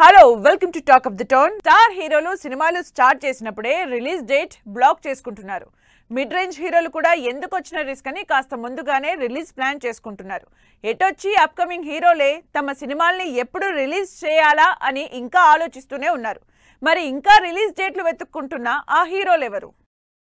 Hello welcome to talk of the town. Star హీరోలు సినిమాలు start చేసినప్పుడే రిలీజ్ డేట్ బ్లాక్ చేసుకుంటున్నారు. మిడ్ రేంజ్ హీరోలు కూడా ఎందుకు వచ్చిన రిస్క్ అని కాస్త ముందుగానే రిలీజ్ ప్లాన్ చేసుకుంటున్నారు. ఎటొచ్చి అప్కమింగ్ హీరోలే తమ సినిమాల్ని ఎప్పుడు రిలీజ్ చేయాలా అని ఇంకా ఆలోచిస్తూనే ఉన్నారు. మరి ఇంకా రిలీజ్ డేట్లు వెతుక్కుంటున్న ఆ హీరోలు ఎవరు?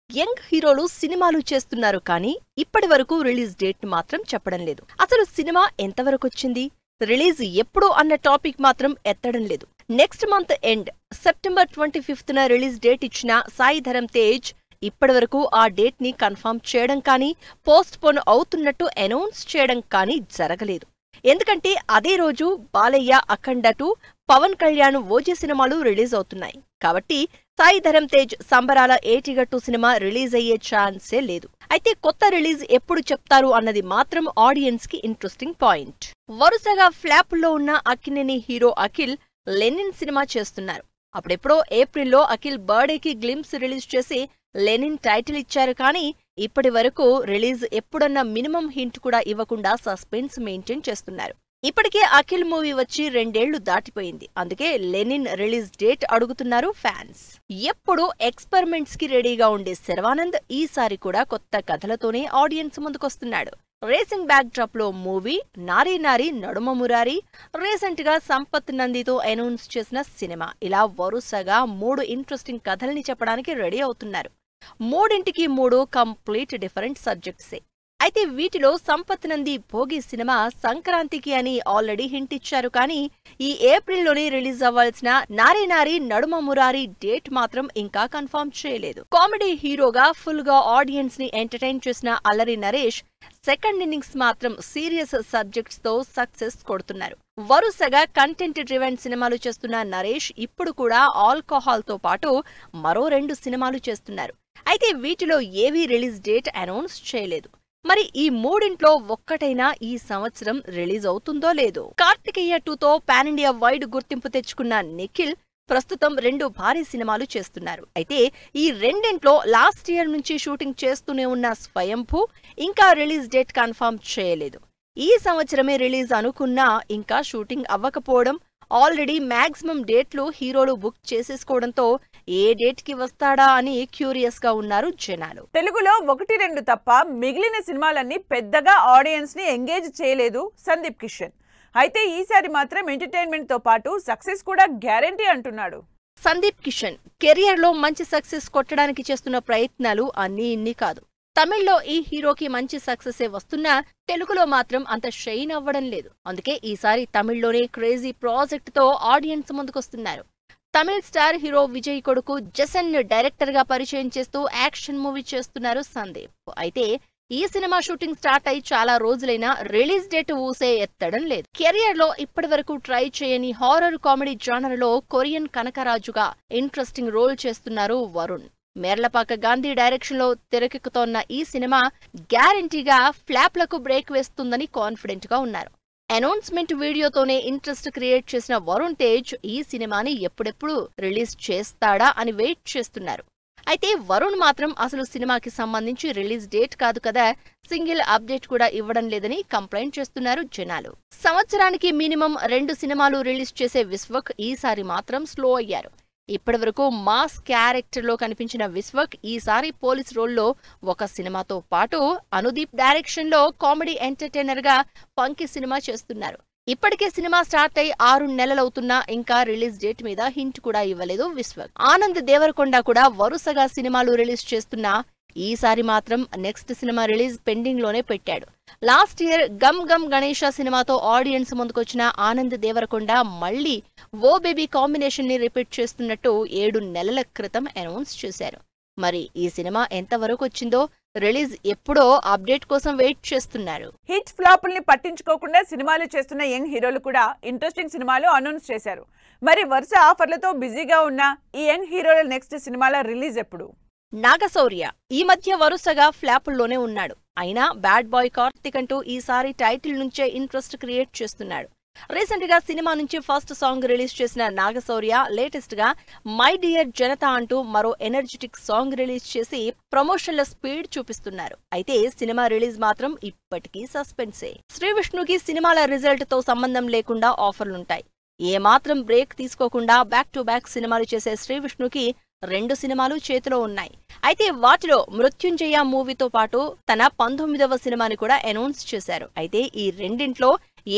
యంగ్ హీరోలు సినిమాలు చేస్తున్నారు కానీ ఇప్పటి వరకు రిలీజ్ డేట్ మాత్రం చెప్పడం లేదు. అసలు సినిమా ఎంతవరకు వచ్చింది, రిలీజ్ ఎప్పుడు అన్న టాపిక్ మాత్రం ఎత్తడం లేదు. నెక్స్ట్ మంత్ ఎండ్ సెప్టెంబర్ 25న రిలీజ్ డేట్ ఇచ్చిన సాయి ధరమ్ తేజ్ ఇప్పటి వరకు ఆ డేట్ ని కన్ఫర్మ్ చేయడం కానీ పోస్ట్ పోన్ అవుతున్నట్టు అనౌన్స్ చేయడం కానీ జరగలేదు. ఎందుకంటే అదే రోజు బాలయ్య అఖండ 2, పవన్ కళ్యాణ్ ఓజీ సినిమాలు రిలీజ్ అవుతున్నాయి. కాబట్టి సాయి ధరమ్ తేజ్ సంబరాల ఏటిగట్టు సినిమా రిలీజ్ అయ్యే ఛాన్సే లేదు. అయితే కొత్త రిలీజ్ ఎప్పుడు చెప్తారు అన్నది మాత్రం ఆడియన్స్ కి ఇంట్రెస్టింగ్ పాయింట్. వరుసగా ఫ్లాపుల్లో ఉన్న Akkineni hero Akhil Lenin cinema చేస్తున్నారు. అప్పుడెప్పుడో ఏప్రిల్లో అఖిల్ బర్త్డేకి గ్లింప్స్ రిలీజ్ చేసి లెనిన్ టైటిల్ ఇచ్చారు కానీ ఇప్పటి వరకు రిలీజ్ ఎప్పుడన్న మినిమం హింట్ కూడా ఇవ్వకుండా సస్పెన్స్ మెయింటైన్ చేస్తున్నారు. ఇప్పటికే అఖిల్ మూవీ వచ్చి 2 ఏళ్లు దాటిపోయింది. అందుకే లెనిన్ రిలీజ్ డేట్ అడుగుతున్నారు ఫ్యాన్స్. ఎప్పుడు ఎక్స్పెరిమెంట్స్ కి రెడీగా ఉండే శర్వానంద్ ఈసారి కూడా కొత్త కథలతోనే ఆడియన్స్ ముందుకొస్తున్నాడు. రేసింగ్ బ్యాక్ డ్రాప్ లో మూవీ, నారీ నారీ నడుమ మురారి, రీసెంట్ గా సంపత్ నందితో అనౌన్స్ చేసిన సినిమా, ఇలా వరుసగా 3 ఇంట్రెస్టింగ్ కథల్ని చెప్పడానికి రెడీ అవుతున్నారు. 3 కంప్లీట్ డిఫరెంట్ సబ్జెక్ట్సే. అయితే వీటిలో సంపత్ నంది భోగి సినిమా సంక్రాంతికి అని ఆల్రెడీ హింట్ ఇచ్చారు కానీ ఈ ఏప్రిల్లోనే రిలీజ్ అవ్వాల్సిన నారీ నారీ నడుమ మురారి డేట్ మాత్రం ఇంకా కన్ఫర్మ్ చేయలేదు. కామెడీ హీరోగా ఫుల్ గా ఆడియన్స్ ని ఎంటర్టైన్ చేసిన అల్లరి నరేష్ సెకండ్ ఇన్నింగ్స్ మాత్రం సీరియస్ సబ్జెక్ట్స్ తో సక్సెస్ కొడుతున్నారు. వరుసగా కంటెంట్ డ్రివెన్ సినిమాలు చేస్తున్న నరేష్ ఇప్పుడు కూడా ఆల్కహాల్ తో పాటు మరో 2 సినిమాలు చేస్తున్నారు. అయితే వీటిలో ఏవీ రిలీజ్ డేట్ అనౌన్స్ చేయలేదు. మరి ఈ 3 ఒక్కటైనా ఈ సంవత్సరం రిలీజ్ అవుతుందో లేదో. కార్తికేయ 2తో పాన్ ఇండియా వైడ్ గుర్తింపు తెచ్చుకున్న నిఖిల్ ప్రస్తుతం 2 భారీ సినిమాలు చేస్తున్నారు. అయితే ఈ 2 లాస్ట్ ఇయర్ నుంచి షూటింగ్ చేస్తూనే ఉన్న స్వయంభూ ఇంకా రిలీజ్ డేట్ కన్ఫర్మ్ చేయలేదు. ఈ సంవత్సరమే రిలీజ్ అనుకున్నా ఇంకా షూటింగ్ అవ్వకపోవడం, ఆల్రెడీ మాక్సిమం డేట్లు హీరోలు బుక్ చేసేసుకోవడంతో ఏ డేట్ కి వస్తాడా అని క్యూరియస్ గా ఉన్నారు జనాలు. తెలుగులో 1-2 తప్ప మిగిలిన సినిమాలన్నీ పెద్దగా ఆడియన్స్ ని ఎంగేజ్ చేయలేదు సందీప్ కిషన్. అయితే ఈసారి మాత్రం ఎంటర్టైన్మెంట్ తో పాటు సక్సెస్ కూడా గ్యారెంటీ అంటున్నాడు. సందీప్ కిషన్ కెరియర్ లో మంచి సక్సెస్ కొట్టడానికి చేస్తున్న ప్రయత్నాలు అన్నీ ఇన్ని కాదు. తమిళ్లో ఈ హీరోకి మంచి సక్సెసే వస్తున్నా తెలుగులో మాత్రం అంత షైన్ అవ్వడం లేదు. అందుకే ఈసారి తమిళ్లోనే క్రేజీ ప్రాజెక్ట్ తో ఆడియన్స్ ముందుకొస్తున్నారు. తమిళ్ స్టార్ హీరో విజయ్ కొడుకు జసన్ డైరెక్టర్ గా పరిచయం చేస్తూ యాక్షన్ మూవీ చేస్తున్నారు సందీప్. అయితే ఈ సినిమా షూటింగ్ స్టార్ట్ అయి చాలా రోజులైనా రిలీజ్ డేట్ ఊసే ఎత్తడం లేదు. కెరియర్ లో ఇప్పటి వరకు ట్రై చేయని హారర్ కామెడీ జానర్ లో కొరియన్ కనకరాజుగా ఇంట్రెస్టింగ్ రోల్ చేస్తున్నారు వరుణ్. మేర్లపాక గాంధీ డైరెక్షన్ లో తెరకెక్కుతోన్న ఈ సినిమా గ్యారంటీగా ఫ్లాప్లకు బ్రేక్ వేస్తుందని కాన్ఫిడెంట్ గా ఉన్నారు. అనౌన్స్మెంట్ వీడియోతోనే ఇంట్రెస్ట్ క్రియేట్ చేసిన వరుణ్ తేజ్ ఈ సినిమాని ఎప్పుడెప్పుడు రిలీజ్ చేస్తాడా అని వెయిట్ చేస్తున్నారు. అయితే వరుణ్ మాత్రం అసలు సినిమాకి సంబంధించి రిలీజ్ డేట్ కాదు కదా, సింగిల్ అప్డేట్ కూడా ఇవ్వడం లేదని కంప్లైంట్ చేస్తున్నారు జనాలు. సంవత్సరానికి మినిమం 2 సినిమాలు రిలీజ్ చేసే విశ్వక్ ఈసారి మాత్రం స్లో అయ్యారు. ఇప్పటి వరకు మాస్ క్యారెక్టర్ లో కనిపించిన విశ్వక్ ఈసారి పోలీస్ రోల్లో ఒక సినిమాతో పాటు అనుదీప్ డైరెక్షన్ లో కామెడీ ఎంటర్టైనర్ గా పంకి సినిమా చేస్తున్నారు. ఇప్పటికే సినిమా స్టార్ట్ అయి 6 నెలలవుతున్నా ఇంకా రిలీజ్ డేట్ మీద హింట్ కూడా ఇవ్వలేదు విశ్వక్. ఆనంద్ దేవరకొండ కూడా వరుసగా సినిమాలు రిలీజ్ చేస్తున్నా ఈసారి మాత్రం నెక్స్ట్ సినిమా రిలీజ్ పెండింగ్ లోనే పెట్టాడు. లాస్ట్ ఇయర్ గమ్ గమ్ గణేష సినిమాతో ఆడియన్స్ ముందుకొచ్చిన ఆనంద్ దేవరకొండ మళ్లీ ఓ బేబీ కాంబినేషన్ ని రిపీట్ చేస్తున్నట్టు 7 నెలల క్రితం అనౌన్స్ చేశారు. మరి ఈ సినిమా ఎంతవరకు వచ్చిందో, రిలీజ్ ఎప్పుడో అప్డేట్ కోసం వెయిట్ చేస్తున్నారు. హిట్ ఫ్లాపుల్ని పట్టించుకోకుండా సినిమాలు చేస్తున్న యంగ్ హీరోలు కూడా ఇంట్రెస్టింగ్ సినిమాలు అనౌన్స్ చేశారు. మరి వరుస ఆఫర్లతో బిజీగా ఉన్న ఈ యంగ్ హీరోల నెక్స్ట్ సినిమాల రిలీజ్ ఎప్పుడు? నాగశౌర్య ఈ మధ్య వరుసగా ఫ్లాపుల్లోనే ఉన్నాడు. అయినా బ్యాడ్ బాయ్ కార్తిక్ అంటూ ఈసారి టైటిల్ నుంచే ఇంట్రెస్ట్ క్రియేట్ చేస్తున్నాడు. రీసెంట్ గా సినిమా నుంచి ఫస్ట్ సాంగ్ రిలీజ్ చేసిన నాగశౌర్య లేటెస్ట్ గా మై డియర్ జనతా అంటూ మరో ఎనర్జెటిక్ సాంగ్ రిలీజ్ చేసి ప్రమోషన్ల స్పీడ్ చూపిస్తున్నారు. అయితే సినిమా రిలీజ్ మాత్రం ఇప్పటికీ సస్పెన్సే. శ్రీ విష్ణుకి సినిమాల రిజల్ట్ తో సంబంధం లేకుండా ఆఫర్లుంటాయి. ఏమాత్రం బ్రేక్ తీసుకోకుండా బ్యాక్ టు బ్యాక్ సినిమాలు చేసే శ్రీవిష్ణుకి 2 సినిమాలు చేతిలో ఉన్నాయి. అయితే వాటిలో మృత్యుంజయ మూవీతో పాటు తన 19వ సినిమాని కూడా అనౌన్స్ చేశారు. అయితే ఈ రెండింట్లో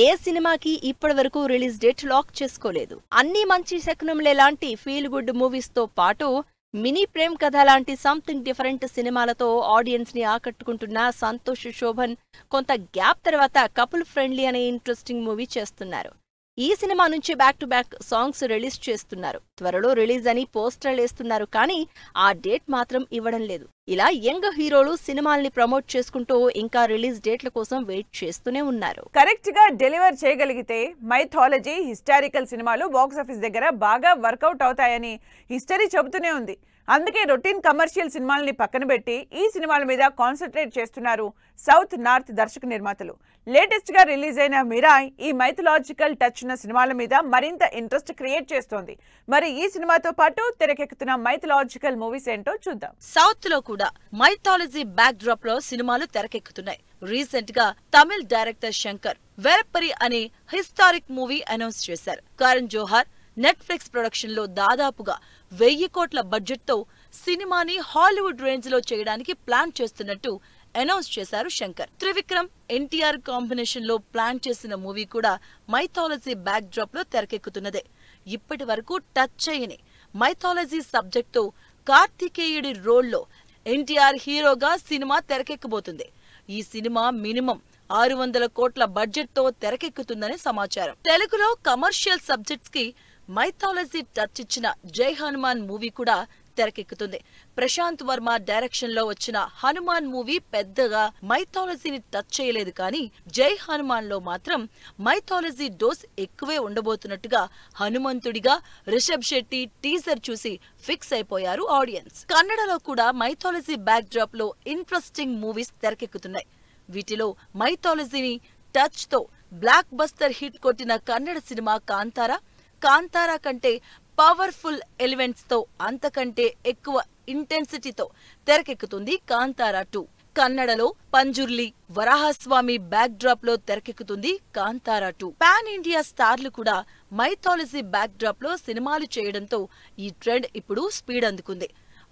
ఏ సినిమాకి ఇప్పటివరకు రిలీజ్ డేట్ లాక్ చేసుకోలేదు. అన్ని మంచి శకునంలే లాంటి ఫీల్ గుడ్ మూవీస్ తో పాటు మినీ ప్రేమ్ కథ లాంటి సంథింగ్ డిఫరెంట్ సినిమాలతో ఆడియన్స్ ని ఆకట్టుకుంటున్న సంతోష్ శోభన్ కొంత గ్యాప్ తర్వాత కపుల్ ఫ్రెండ్లీ అనే ఇంట్రెస్టింగ్ మూవీ చేస్తున్నారు. ఈ సినిమా నుంచి back to back songs release చేస్తున్నారు. త్వరలో రిలీజ్ అని పోస్టర్లు వేస్తున్నారు, కానీ ఆ డేట్ మాత్రం ఇవ్వడం లేదు. ఇలా యంగ్ హీరోలు సినిమాల్ని ప్రమోట్ చేసుకుంటూ ఇంకా రిలీజ్ డేట్ల కోసం వెయిట్ చేస్తూనే ఉన్నారు. కరెక్ట్ గా డెలివర్ చేయగలిగితే మైథాలజీ, హిస్టారికల్ సినిమాలు బాక్సాఫీస్ దగ్గర బాగా వర్కౌట్ అవుతాయని హిస్టరీ చెబుతూనే ఉంది. అందుకే రొటీన్ కమర్షియల్ సినిమాల్ని పక్కన పెట్టి ఈ సినిమాల మీద కాన్సన్ట్రేట్ చేస్తున్నారు సౌత్ నార్త్ దర్శక నిర్మాతలు. లేటెస్ట్ గా రిలీజ్ అయిన మిరాయ్ ఈ మైథలాజికల్ టచ్ ఉన్న సినిమాల మీద మరింత ఇంట్రెస్ట్ క్రియేట్ చేస్తోంది. మరి ఈ సినిమాతో పాటు తెరకెక్కుతున్న మైథలాజికల్ మూవీస్ ఏంటో చూద్దాం. సౌత్ లో కూడా మైథాలజీ బ్యాక్ డ్రాప్ లో సినిమాలు తెరకెక్కుతున్నాయి. రీసెంట్ గా తమిళ్ డైరెక్టర్ శంకర్ వెరప్పరి అనే హిస్టారిక్ మూవీ అనౌన్స్ చేశారు. కరణ్ జోహార్ నెట్ఫ్లిక్స్ ప్రొడక్షన్ లో దాదాపుగా 1000 కోట్ల బడ్జెట్ తో సినిమాని హాలీవుడ్ రేంజ్ లో చేయడానికి ప్లాన్ చేస్తున్నట్టు అనౌన్స్ చేశారు శంకర్. త్రివిక్రమ్, ఎన్టీఆర్ కాంబినేషన్ లో ప్లాన్ చేసిన మూవీ కూడా మైథాలజీ బ్యాక్ డ్రాప్ లో తెరకెక్కుతున్నదే. ఇప్పటి వరకు టచ్ చేయని మైథాలజీ సబ్జెక్ట్ తో కార్తికేయుడి రోల్లో ఎన్టీఆర్ హీరోగా సినిమా తెరకెక్కబోతుంది. ఈ సినిమా మినిమం 600 కోట్ల బడ్జెట్ తో తెరకెక్కుతుందని సమాచారం. తెలుగులో కమర్షియల్ సబ్జెక్ట్స్ కి మైథాలజీ టచ్ ఇచ్చిన జై హనుమాన్ మూవీ కూడా తెరకెక్కుతుంది. ప్రశాంత్ వర్మ డైరెక్షన్ లో వచ్చిన హనుమాన్ మూవీ పెద్దగా మైథాలజీని టచ్ చేయలేదు, కానీ జై హనుమాన్ లో మాత్రం మైథాలజీ డోస్ ఎక్కువే ఉండబోతున్నట్టుగా హనుమంతుడిగా రిషబ్ శెట్టి టీజర్ చూసి ఫిక్స్ అయిపోయారు ఆడియన్స్. కన్నడలో కూడా మైథాలజీ బ్యాక్ డ్రాప్ లో ఇంట్రెస్టింగ్ మూవీస్ తెరకెక్కుతున్నాయి. వీటిలో మైథాలజీని టచ్ తో బ్లాక్ బస్టర్ హిట్ కొట్టిన కన్నడ సినిమా కాంతారా కంటే పవర్ఫుల్ ఎలిమెంట్స్ తో, అంతకంటే ఎక్కువ ఇంటెన్సిటీతో తెరకెక్కుతుంది కాంతారా 2. కన్నడలో పంజుర్లి, వరాహస్వామి బ్యాక్ డ్రాప్ లో తెరకెక్కుతుంది కాంతారా 2. పాన్ ఇండియా స్టార్లు కూడా మైథాలజీ బ్యాక్ డ్రాప్ లో సినిమాలు చేయడంతో ఈ ట్రెండ్ ఇప్పుడు స్పీడ్ అందుకుంది.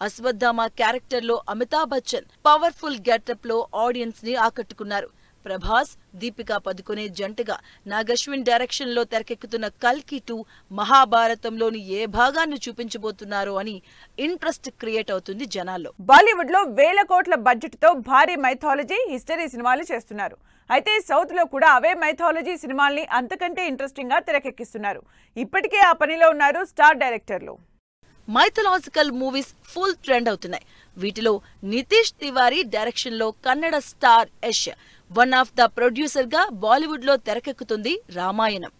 అశ్వత్థామ క్యారెక్టర్ లో అమితాబ్ బచ్చన్ పవర్ఫుల్ గెటప్ లో ఆడియన్స్ ని ఆకట్టుకున్నారు. ప్రభాస్, దీపికా పదుకొనే జంటగా నాగశ్విన్ డైరెక్షన్ లో తెరకెక్కుతున్న కల్కి 2 మహాభారతంలోని ఏ భాగాన్ని చూపించబోతున్నారో అని ఇంట్రెస్ట్ క్రియేట్ అవుతుంది జనాల్లో. బాలీవుడ్ లో 1000 కోట్ల బడ్జెట్ తో భారీ మైథాలజీ, హిస్టరీ సినిమాలు చేస్తున్నారు. అయితే సౌత్ లో కూడా అవే మైథాలజీ సినిమాల్ని అంతకంటే ఇంట్రెస్టింగ్ గా తెరకెక్కిస్తున్నారు. ఇప్పటికే ఆ పనిలో ఉన్నారు స్టార్ డైరెక్టర్లు. మైథలాజికల్ మూవీస్ ఫుల్ ట్రెండ్ అవుతున్నాయి. వీటిలో నితీష్ తివారీ డైరెక్షన్ లో Kannada star Yash one of the producer గా బాలీవుడ్ లో తెరకెక్కుతుంది రామాయణం.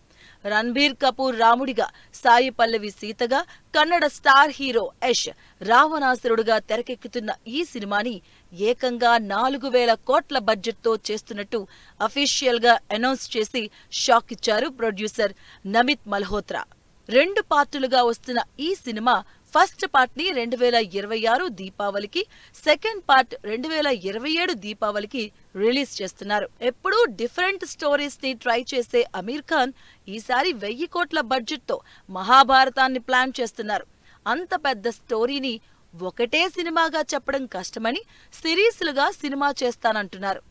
రణ్బీర్ కపూర్ రాముడిగా, సాయి పల్లవి సీతగా, కన్నడ స్టార్ హీరో యష్ రావణాసురుడుగా తెరకెక్కుతున్న ఈ సినిమాని ఏకంగా 4000 కోట్ల బడ్జెట్ తో చేస్తున్నట్టు అఫీషియల్ గా అనౌన్స్ చేసి షాక్ ఇచ్చారు ప్రొడ్యూసర్ నమిత్ మల్హోత్రా. 2 పార్టులుగా వస్తున్న ఈ సినిమా ఫస్ట్ పార్ట్ ని 2026 దీపావళికి, సెకండ్ పార్ట్ 2027 దీపావళికి రిలీజ్ చేస్తున్నారు. ఎప్పుడూ డిఫరెంట్ స్టోరీస్ ని ట్రై చేసే అమీర్ ఖాన్ ఈసారి 1000 కోట్ల బడ్జెట్ తో మహాభారతాన్ని ప్లాన్ చేస్తున్నారు. అంత పెద్ద స్టోరీని ఒకటే సినిమాగా చెప్పడం కష్టమని సిరీస్లుగా సినిమా చేస్తానంటున్నారు.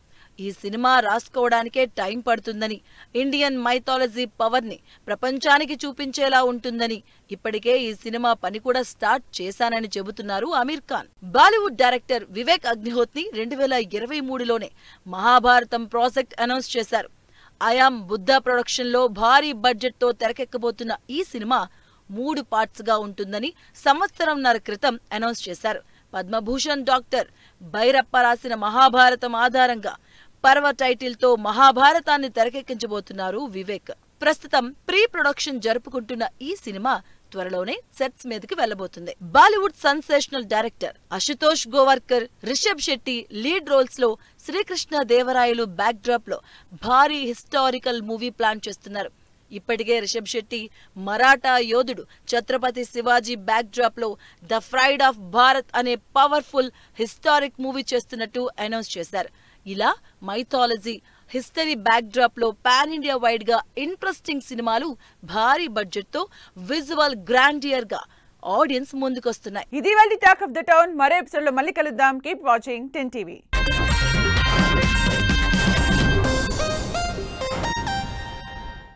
ఈ సినిమా రాసుకోవడానికే టైం పడుతుందని, ఇండియన్ మైథాలజీ పవర్ ని ప్రపంచానికి చూపించేలా ఉంటుందని, ఇప్పటికే ఈ సినిమా పని కూడా స్టార్ట్ చేశానని చెబుతున్నారు అమీర్ ఖాన్. బాలీవుడ్ డైరెక్టర్ వివేక్ అగ్నిహోత్రి 2023లోనే మహాభారతం ప్రాజెక్ట్ అనౌన్స్ చేశారు. ఐయామ్ బుద్ధ ప్రొడక్షన్ లో భారీ బడ్జెట్ తో తెరకెక్కబోతున్న ఈ సినిమా 3 పార్ట్స్ గా ఉంటుందని సంవత్సరంన్నర క్రితం అనౌన్స్ చేశారు. పద్మభూషణ్ డాక్టర్ భైరప్ప రాసిన మహాభారతం ఆధారంగా పర్వ టైటిల్ తో మహాభారతాన్ని తెరకెక్కించబోతున్నారు వివేక్. ప్రస్తుతం ప్రీ ప్రొడక్షన్ జరుపుకుంటున్న ఈ సినిమా త్వరలోనే సెట్స్ మీదకి వెళ్లబోతుంది. Bollywood sensational director Ashutosh Gowariker, Rishab Shetty lead roles లో శ్రీకృష్ణ దేవరాయలు బ్యాక్ డ్రాప్ లో భారీ హిస్టారికల్ మూవీ ప్లాన్ చేస్తున్నారు. ఇప్పటికే రిషబ్ శెట్టి మరాఠా యోధుడు ఛత్రపతి శివాజీ బ్యాక్ డ్రాప్ లో ద ఫ్రైడ్ ఆఫ్ భారత్ అనే పవర్ఫుల్ హిస్టారిక్ మూవీ చేస్తున్నట్టు అనౌన్స్ చేశారు. ఇలా మైథాలజీ, హిస్టరీ బ్యాక్ డ్రాప్ లో పాన్ ఇండియా వైడ్ గా ఇంట్రెస్టింగ్ సినిమాలు భారీ బడ్జెట్ తో విజువల్ గ్రాండియర్ గా ఆడియన్స్ ముందుకొస్తున్నాయి. ఇది వాళ్ళ టాక్ ఆఫ్ ద టౌన్. మరో ఎపిసోడ్ లో మళ్ళీ కలుద్దాం. Keep watching 10 TV.